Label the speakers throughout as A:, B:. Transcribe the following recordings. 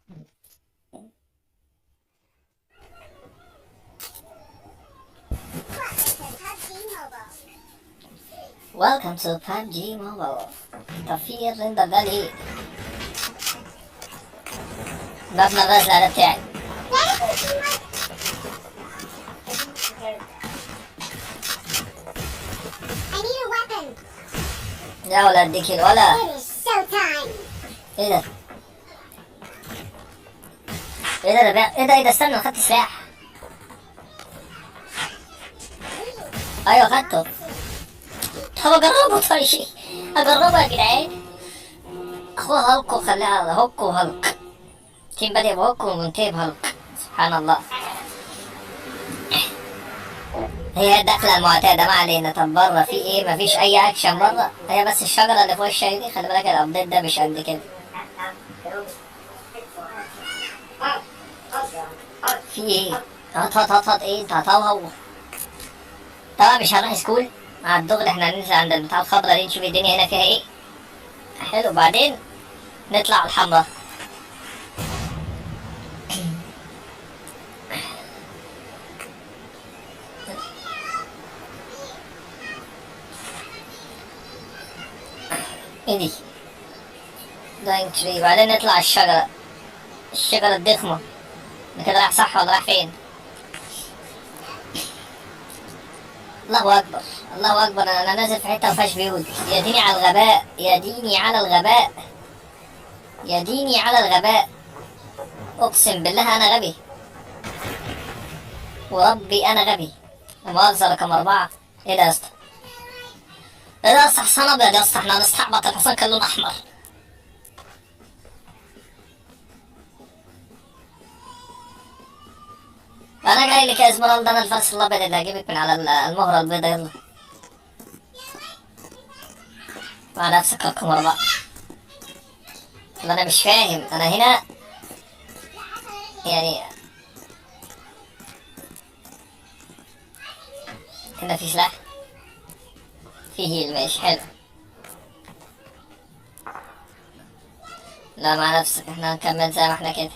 A: Welcome to PUBG Mobile. تفير رندر ده ليه؟ مبنى الرزلة ده بتاعي. يا ولا اديك الولا. ايه ده؟ ايه ده استنى خدت سلاح. ايوه خدته. طب اجربه طيب. اجربه يا جدعان. اخوه هالك وخليها هوك وهالك. تيم بادئ بهوك ومنتهي بهالك. سبحان الله. هي الدخلة المعتادة ما علينا. طب بره في ايه؟ مفيش اي اكشن بره. هي بس الشجرة اللي فوق الشاي دي خلي بالك الابديت ده مش قد كده. في ايه؟ هات ايه انت هتهوهو. طبعا مش هنروح سكول مع الدغري. احنا هننزل عند البتاع الخضرا دي نشوف الدنيا هنا فيها ايه. حلو بعدين نطلع على الحمرا. ايه دي؟ داينج تري. بعدين نطلع الشجرة الضخمة. ده كده رايح صح ولا رايح فين؟ الله اكبر الله اكبر. انا نازل في حته مفيهاش بيوت. يا ديني على الغباء يا ديني على الغباء يا ديني على الغباء. اقسم بالله انا غبي وربي انا غبي. مؤاخذة رقم 4. ايه ده يا اسطى؟ ايه ده يا اسطى؟ حصان ابيض يا اسطى. احنا هنستعبط. الحصان كان لون احمر. انا جاي لك يا اسمرالدا. انا الفرس الابيض اللي هجيبك من على المهرة البيضاء. يلا مع نفسك رقم 4. انا مش فاهم. انا هنا يعني هنا في سلاح. في هيل ماشي حلو. لا مع نفسك. احنا هنكمل زي ما احنا كده.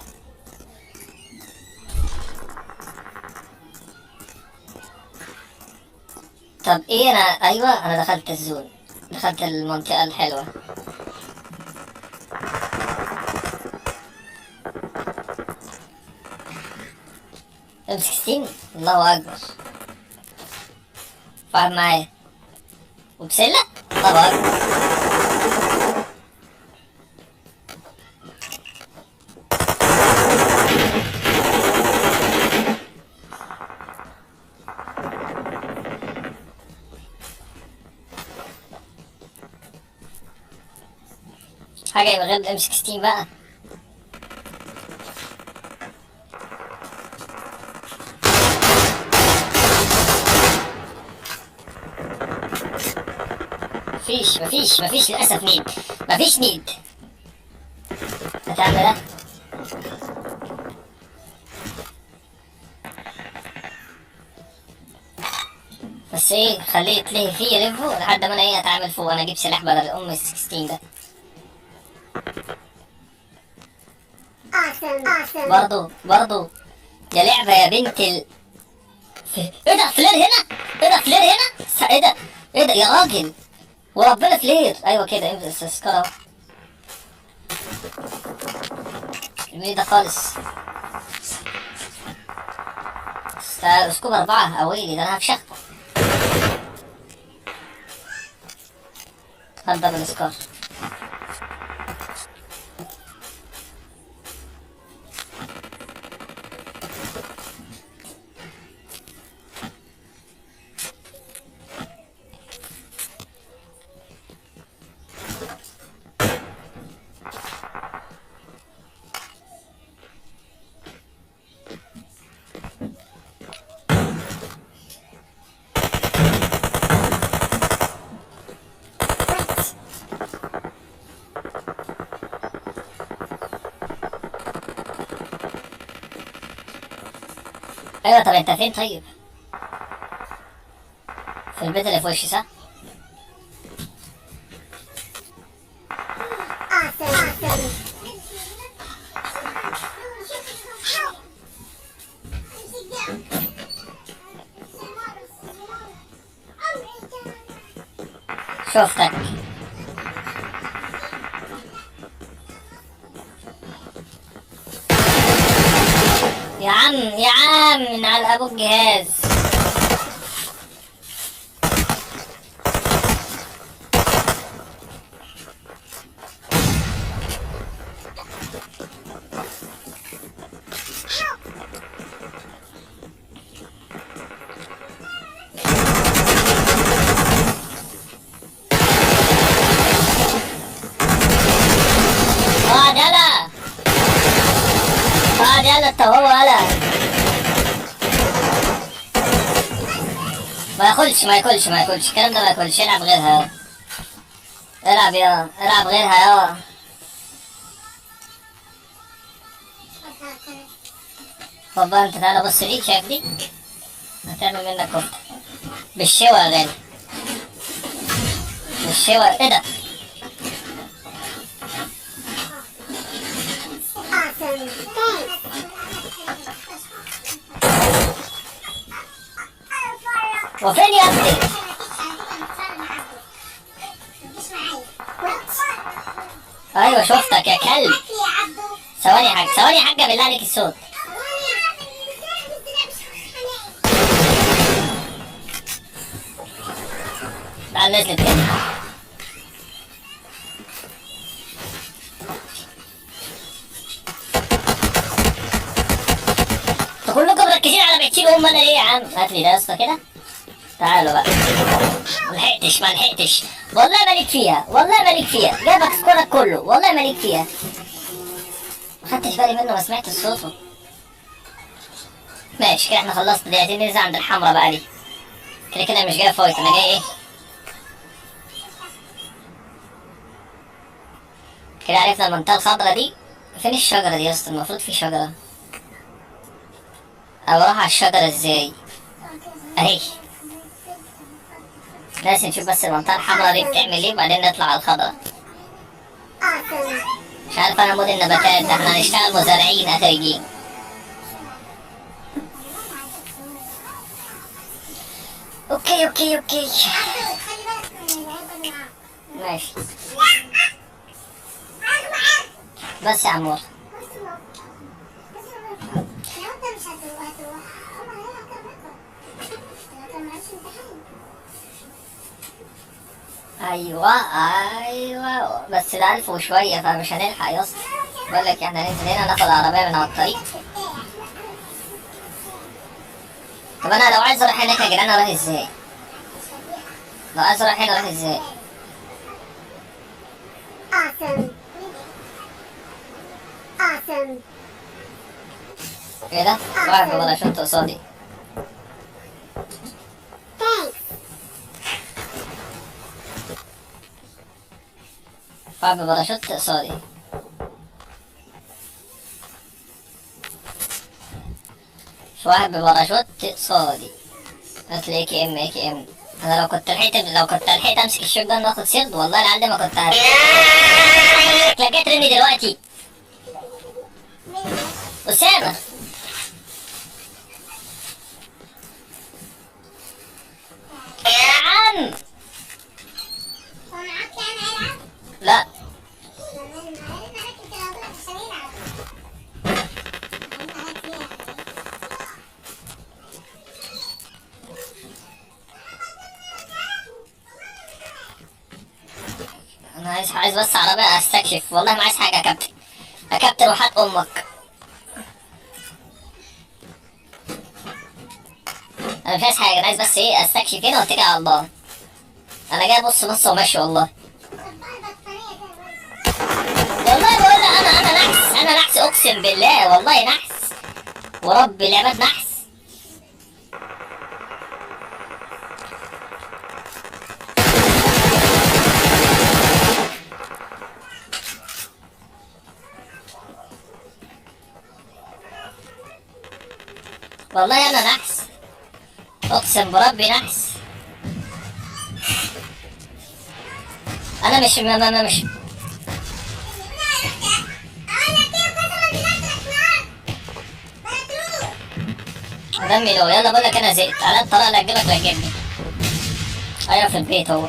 A: طب ايه انا ايوه انا دخلت الزون. دخلت المنطقة الحلوة. M16 الله اكبر. فاهم معايا وبسلة. الله اكبر. حاجة يبقى غير الام 16 بقى. مفيش للأسف نيد. مفيش نيد. هتعمل ده. بس ايه خليه يتلهي فيه يلفه لحد ما انا ايه اتعامل فوق. انا اجيب سلاح بدل الام 16 ده. برضو يا لعبة يا بنت ايه ده فلير هنا. ايه ده فلير هنا. ايه ده يا راجل وربنا فلير. ايوه كده امسك السكر. الميني ده خالص. سكوب 4 اويلي ده انا هفشخكم. هبدأ بالسكار. ايوه طب انت فين طيب؟ في البيت اللي في وشي صح؟ شوفتك. يا عم يا عم من على ابو الجهاز. اقعد يلا، اقعد يلا انت وهو يلا. ما ياكلش ما ياكلش ما ياكلش الكلام ده، ما ياكلش. العب غيرها يلا، العب يا العب غيرها يا. بابا انت تعالى بص لي، شايف دي هتعمل منك كفته بالشوى يا غالي، بالشوى. ايه ده؟ وفين يا ابني؟ ايوه شفتك يا كلب. ثواني يا حاج، ثواني يا حاجه بالله عليك الصوت. تعال نزلت تاني. انتوا كلكم مركزين على 200 ام، انا ليه يا عم؟ هات لي ده يا اسطى كده. تعالوا بقى. ملحقتش ما لحقتش، والله مالك فيها، والله مالك فيها، جابك سكورك كله، والله مالك فيها. ما خدتش بالي منه، ما سمعتش صوته. ماشي كده احنا خلصنا دي، عايزين ننزل عند الحمرا بقى دي. كده كده مش جاي فايت، انا جاي ايه؟ كده عرفنا المنطقة الخضرا دي. فين الشجرة دي يا اسطى؟ المفروض في شجرة. او اروح على الشجرة ازاي؟ اهي. لازم نشوف بس المنطقة الحمرا دي بتعمل ايه وبعدين نطلع على الخضرا. مش عارف انا مود النباتات ده، احنا هنشتغل مزارعين اخرجين. اوكي اوكي اوكي ماشي. بس يا عمور. ايوه ايوه بس ده 1000 وشويه فمش هنلحق يا اسطى. بقول لك احنا ننزل هنا ناخد عربيه من على الطريق. طب انا لو عايز اروح هناك يا جدعان اروح ازاي؟ لو عايز اروح هنا اروح ازاي؟ ايه ده؟ واحد بباراشوت قصادي. واحد بباراشوت قصادي. في واحد بباراشوت قصادي. هات لي كي ام كي ام. انا لو كنت لحقت امسك الشوت جان واخد سيرد، والله العظيم ما كنت هرب. شكلك جاي ترمي دلوقتي. أسامة. يا عم. لا. انا عايز بس عربية استكشف، والله ما عايز حاجة يا كابتن. يا كابتن وحات امك. انا مش عايز حاجة، انا عايز بس ايه استكشف هنا واتكل على الله. انا جاي بص بص وماشي والله. والله بقول انا نحس، انا نحس اقسم بالله، والله نحس ورب العباد نحس. والله انا نحس اقسم بربي نحس. انا مش دمي لو يلا بقول لك انا زهقت على الطريقه اللي هتجيبك رجعني. ايوه في البيت هو.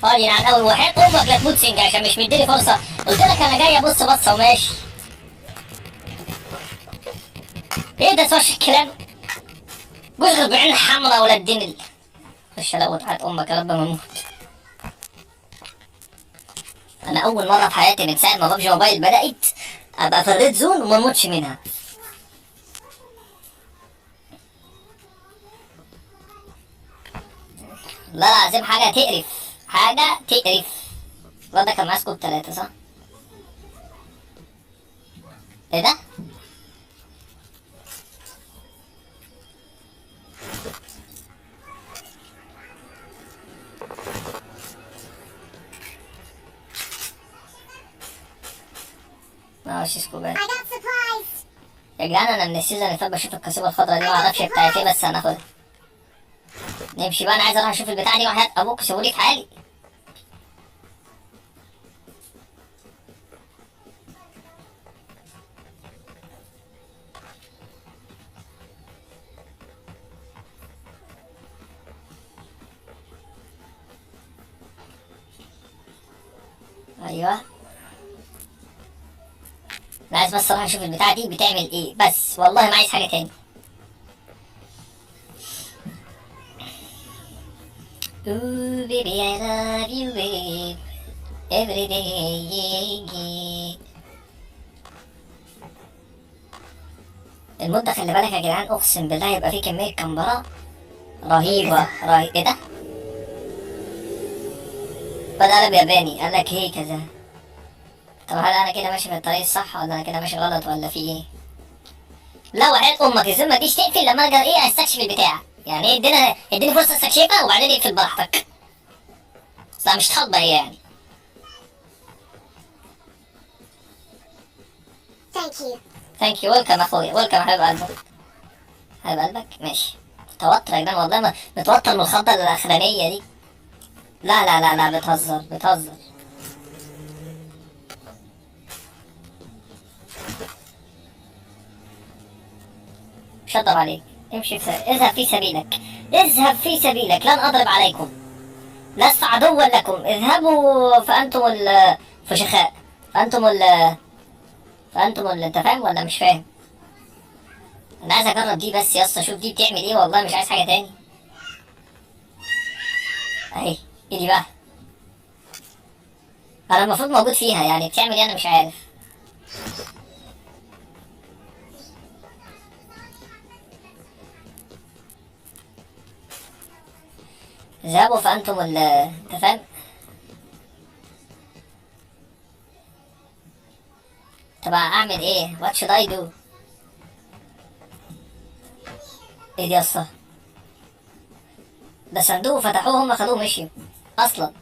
A: راجل عن اول واحد امك لا تموت سنجة عشان مش مديني فرصة. قلت لك انا جاي ابص بصة وماشي. ايه ده توش الكلام؟ جزء بعين حمرا ولا الدنيا. خش لو تعالى امك يا رب ما اموت. انا اول مرة في حياتي من ساعة ما ببجي موبايل بدأت ابقى في الريد زون وما اموتش منها. لا العظيم حاجة تقرف، حاجة تقرف. الواد ده كان ماسكه بتلاتة صح؟ ايه ده؟ ما هوش سكوبات. يا جدعان انا من السيزون اللي فات بشوف الكسوبة الخضرا دي معرفش بتاعت ايه بس هناخدها. نمشي بقى انا عايز اروح اشوف البتاعة دي وحياة ابوك سيبولي في حالي. ايوه انا عايز بس اروح اشوف البتاعة دي بتعمل ايه بس، والله ما عايز حاجة تاني. Ooh baby I love you babe every day yeah, yeah. المدة خلي بالك يا جدعان اقسم بالله يبقى في كمية كمبرة رهيبة ايه ده؟ بدأ قلب ياباني قال لك هي كذا. طب هل انا كده ماشي في الطريق الصح ولا انا كده ماشي غلط ولا في ايه؟ لا وحياة امك الزمة دي تقفل لما ارجع ايه استكشف البتاع. يعني ايه اديني فرصة استكشفها وبعدين اقفل براحتك. لا مش تخضى هي يعني. ثانك يو ويلكم اخويا ويلكم حبيب قلبك. حبيب قلبك ماشي. متوتر يا جدعان والله متوتر من الخضة الاخرانية دي. لا لا لا لا بتهزر. شطب عليك. امشي اذهب في سبيلك. اذهب في سبيلك لن اضرب عليكم. لست عدوا لكم اذهبوا فانتم الفشخاء. فانتم انت فاهم ولا مش فاهم؟ انا عايز اجرب دي بس يا اسطى اشوف دي بتعمل ايه والله مش عايز حاجه تاني. اهي ايه دي بقى؟ انا المفروض موجود فيها يعني بتعمل ايه انا مش عارف. اذهبوا فانتم انت فاهم. طب اعمل ايه؟ وات شود اي دو؟ ايه دي يا اسطى؟ ده صندوق فتحوه هم خدوه مشيوا اصلا.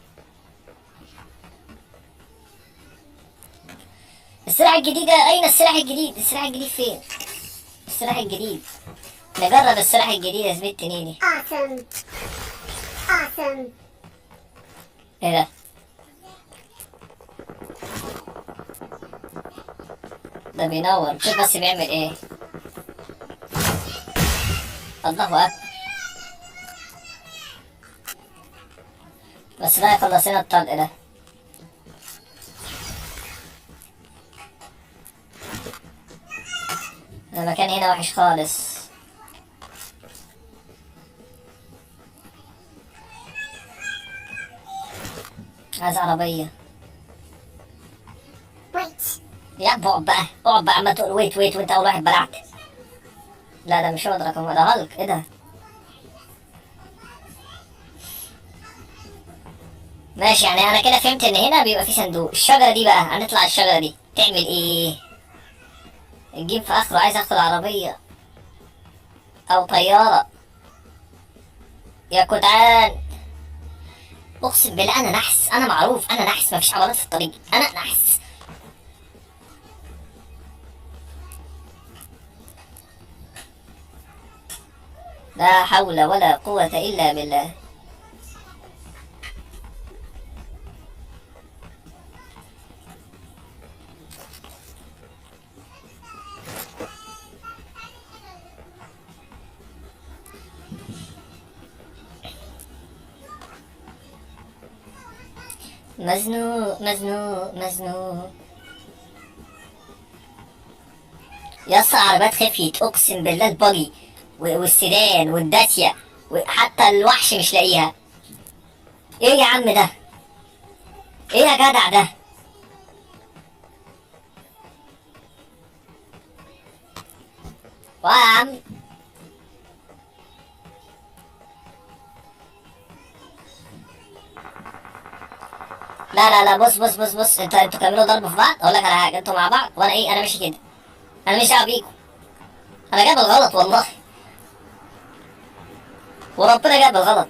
A: السلاح الجديد اين السلاح الجديد؟ السلاح الجديد فين؟ السلاح الجديد نجرب السلاح الجديد يا زميلتي نيني. ايه ده؟ ده بينور شوف بس بيعمل ايه. الله اكبر. بس ده يخلص لنا الطلق ده. المكان هنا وحش خالص. عايز عربية. يا اقعد بقى عمال تقول ويت وانت اول واحد بلعت. لا ده مش هقدر اكون ده هالك ايه ده؟ ماشي يعني انا كده فهمت ان هنا بيبقى في صندوق. الشجرة دي بقى هنطلع الشجرة دي تعمل ايه؟ الجيم في اخره عايز اخد عربية او طيارة. يا جدعان اقسم بالله انا نحس انا معروف انا نحس مفيش عضلات في الطريق انا نحس. لا حول ولا قوة الا بالله. مزنوق مزنوق مزنوق. يا اسطى عربيات خفيت اقسم بالله، الباجي والسيدان والداتيا وحتى الوحش مش لاقيها. ايه يا عم ده؟ ايه يا جدع ده؟ واه يا عم. لا لا لا، بص بص بص بص، انتوا كملوا ضرب في بعض. اقول لك على حاجه، انتوا مع بعض وانا ايه، انا ماشي كده. انا مش دعوه بيكم. انا جايب الغلط والله، وربنا جايب الغلط.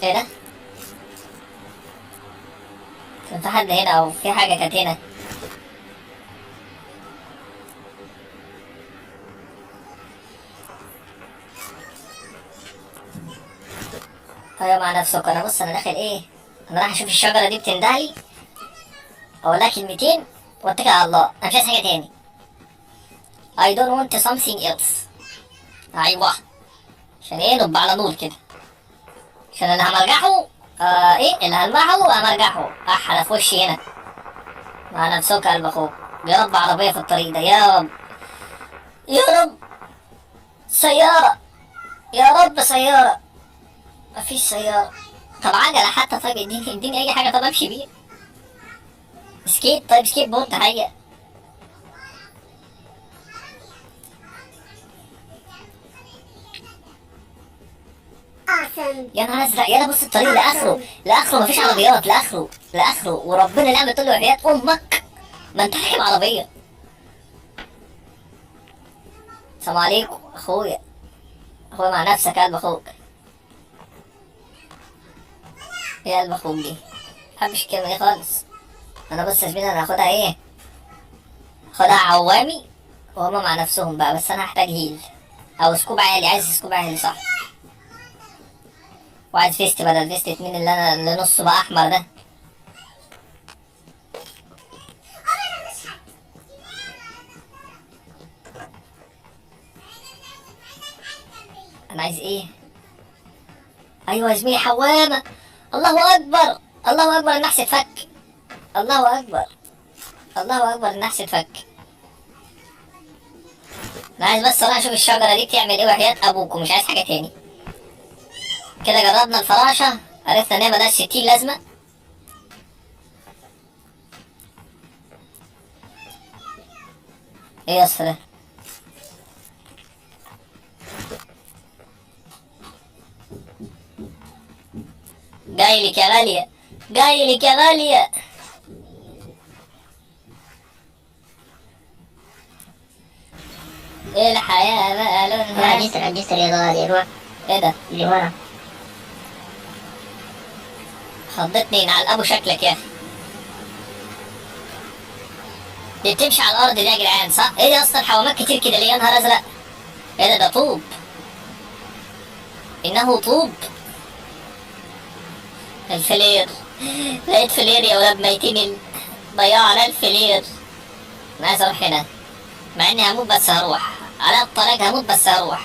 A: ايه ده؟ كان في حد هنا او في حاجه كانت هنا. ايوه مع نفسك. انا بص، انا داخل ايه، انا رايح اشوف الشجره دي بتندهلي، اقول لها كلمتين واتكل على الله. انا مش عايز حاجه تاني. I don't want something else. ايوه، عشان ايه نبقى على نور كده. عشان اللي همرجحه، ايه اللي هلمحه همرجحه احلى في وشي هنا. مع نفسك قلب اخوك. يا رب عربيه في الطريق ده، يا رب يا رب. سياره، يا رب سياره. مفيش سياره. طب عجله حتى، طيب اديني اي حاجه طب امشي بيها. سكيت، طيب سكيت بورد هيا. يا نهار ازرق، يلا بص الطريق لاخره لاخره، مفيش عربيات لاخره لاخره، وربنا نعمة تقول له وحياة امك ما انت راكب عربيه. السلام عليكم اخويا. اخويا مع نفسك يا قلب اخوك. يا قلب اخوك دي محبش الكلمه دي خالص. انا بص يا زميلي، انا هاخدها ايه، هاخدها عوامي وهما مع نفسهم بقى، بس انا هحتاج هيل او سكوب عالي. عايز سكوب عالي صح، وعايز فيست بدل فيست مين اللي انا اللي نصه بقى احمر ده. انا عايز ايه؟ ايوه يا زميلي حوامه. الله اكبر الله اكبر، النحس اتفك. الله اكبر الله اكبر، النحس اتفك. انا عايز بس اروح اشوف الشجره دي بتعمل ايه وحياة ابوكم، مش عايز حاجه تاني. كده جربنا الفراشه، عرفنا ان هي ملهاش 60 لازمه. ايه يا اسطى ده؟ جايلك يا غاليه، جايلك يا غاليه. ايه الحياه بقى لونها؟
B: الجسر يا غالي، روح
A: ايه ده؟
B: اللي ورا.
A: خضتني على ابو شكلك يا اخي. دي بتمشي على الارض دي يا جدعان صح؟ ايه دي اصلا حوامات كتير كده ليه، يا نهار ازرق. ايه ده طوب. انه طوب. الفلير. لقيت فلير يا ولاد ميتين. ضيعنا الفلير. انا عايز اروح هنا، مع اني هموت بس هروح على الطريق، هموت بس هروح.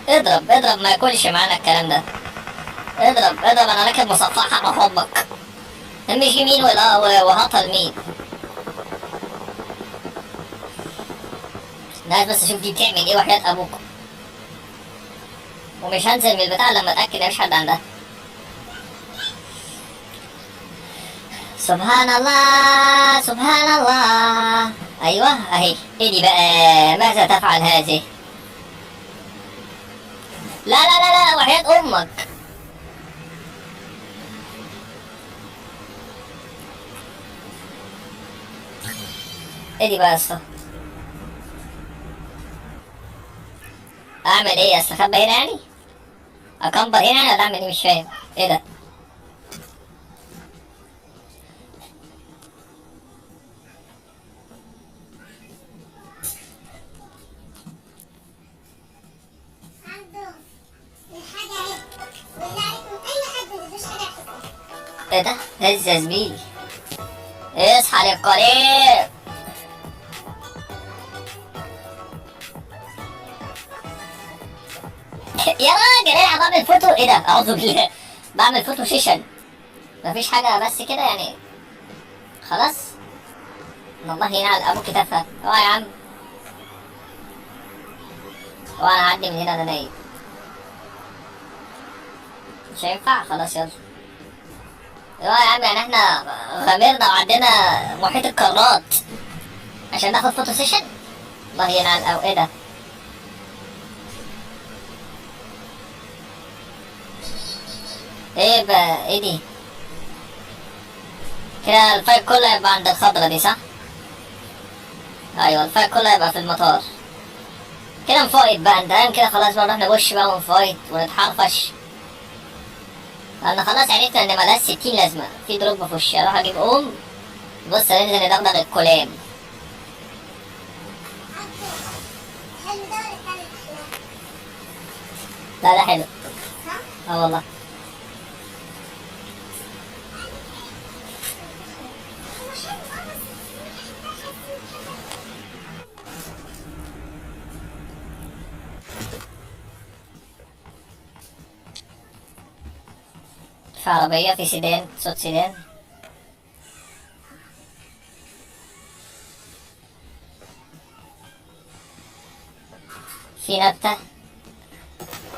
A: اضرب اضرب، ما ياكلش معانا الكلام ده. اضرب اضرب، انا راكب مصفحة مع امك. مش يمين وهطل مين. انا عايز بس اشوف دي بتعمل ايه وحياة ابوكم. ومش هنزل من البتاع لما اتاكد ان مفيش حد عندها. سبحان الله سبحان الله. ايوه اهي. ايه دي بقى، ماذا تفعل هذه؟ لا لا لا لا، وحياة امك. ايه دي بقى يا اسطى؟ اعمل ايه، استخبى هنا يعني؟ اكمبر هنا يعني ولا اعمل ايه، مش فاهم. ايه ده؟ ايه ده؟ هز يا زميلي. اصحى للقريب. يا راجل انا بعمل فوتو، ايه ده؟ اعوذ بالله. بعمل فوتو سيشن، مفيش حاجه بس كده يعني. خلاص. والله ينعل ابوك تافهه. اوعى يا عم، اوعى، انا هعدي من هنا، انا نايم. مش هينفع، خلاص يلا. اوعى يا عم، يعني احنا غامرنا وعدينا محيط القارات عشان ناخد فوتو سيشن؟ الله ينعل، او ايه ده؟ ايه بقى، ايه دي؟ كده الفايت كله هيبقى عند الخضرة دي صح؟ ايوه الفايت كله هيبقى في المطار. كده نفايت بقى، انت كده خلاص بقى، نروح نبش بقى ونفايت ونتحرفش. انا خلاص عرفت ان ملهاش 60 لازمة. في دروب في وشي، اروح اجيب بص ننزل ندغدغ الكلام. لا ده حلو. اه والله. في عربية، في سيدان، صوت سيدان. في نبتة،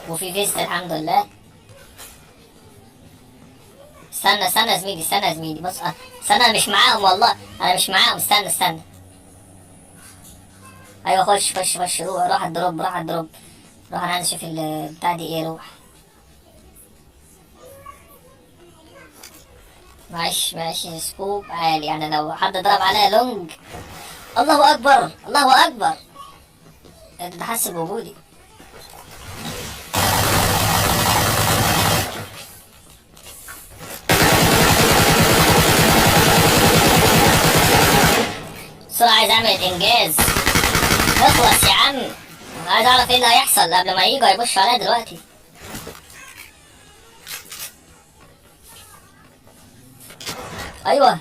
A: وفي فيست الحمد لله. استنى يا زميلي، استنى يا زميلي، بص استنى، انا مش معاهم والله، انا مش معاهم، استنى. ايوه خش روح الدروب، روح انا عايز اشوف البتاع دي ايه، روح. معيش سكوب عالي يعني، لو حد ضرب عليا لونج. الله اكبر، الله اكبر. ده حاسس بوجودي. بسرعة، عايز اعمل انجاز. اخلص يا عم، عايز اعرف ايه اللي هيحصل قبل ما يجوا يبصوا عليا دلوقتي. ايوه.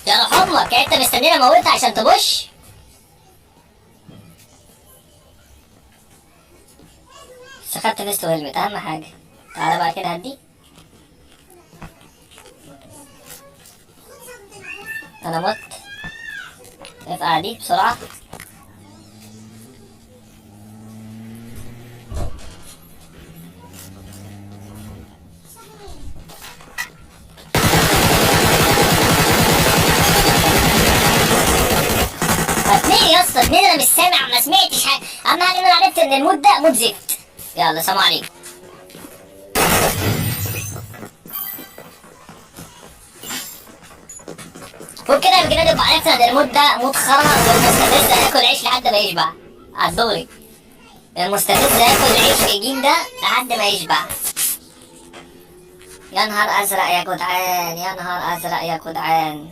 A: يا روح امك، يعني انت مستنيني اموتها عشان تبش؟ بس خدت فيست وهلمت، اهم حاجة. تعالى بقى كده هدي. انا مت. ارفع دي بسرعة. اتنين يا اسطى، اتنين، انا مش سامع، ما سمعتش حاجة. اهم حاجة ان انا عرفت ان المود ده مود زفت. يلا سلام عليكم. وبكده يمكن نبقى عرفنا ان المود ده مود خرا، والمستفز هياكل عيش لحد ما يشبع. عالدغري. المستفز هياكل عيش في جيم ده لحد ما يشبع. يا نهار ازرق يا جدعان، يا نهار ازرق يا جدعان.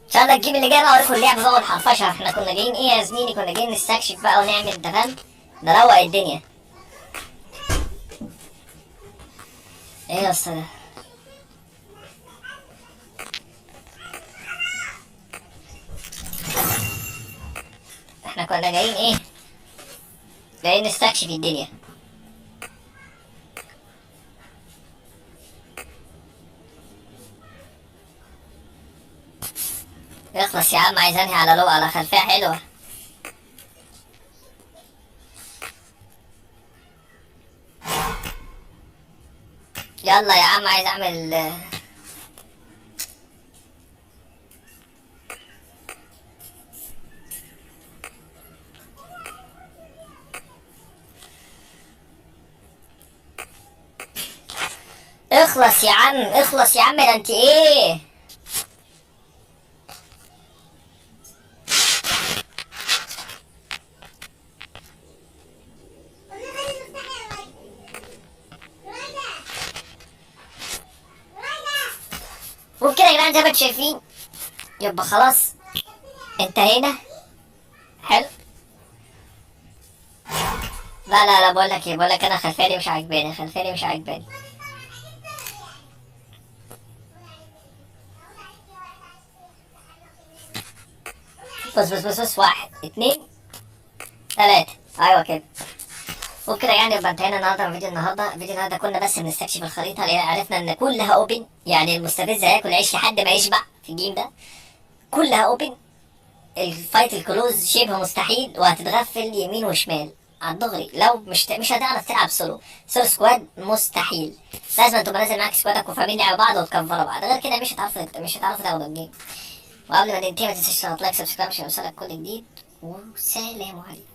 A: ان شاء الله الجيم اللي جاي بقى اوريكم اللعبه بقى والحرفشه. احنا كنا جايين ايه يا زميلي؟ كنا جايين نستكشف بقى ونعمل، انت فاهم، نروق الدنيا. ايه يا اسطى ده؟ احنا كنا جايين ايه؟ جايين نستكشف الدنيا. اخلص يا عم، عايز انهي على لو على خلفيه حلوه. يلا يا عم، عايز اعمل. اخلص يا عم، اخلص يا عم، ده انت ايه؟ وبكده يا جدعان زي ما انتم شايفين، يبقى خلاص انتهينا. حلو. لا بقول لك ايه، بقول لك انا الخلفيه دي مش عاجباني، الخلفيه دي مش عاجباني. بص، 1 2 3. ايوه كده. وبكده يعني يبقى انتهينا النهارده من فيديو النهارده كنا بس بنستكشف الخريطه، لان عرفنا ان كلها اوبن، يعني المستفز هياكل عيش لحد ما يشبع في الجيم ده. كلها اوبن. الفايت الكلوز شبه مستحيل، وهتتغفل يمين وشمال على الدغري. لو مش هتعرف تلعب سولو سكواد مستحيل. لازم تبقى نازل معاك سكوادك وفاهمين لعب بعض وتكفروا بعض، غير كده مش هتعرفوا تاخدوا الجيم. وقبل ما ننتهي ما تنساش تضغط لايك سبسكرايب عشان يوصلك كل جديد، وسلام عليكم.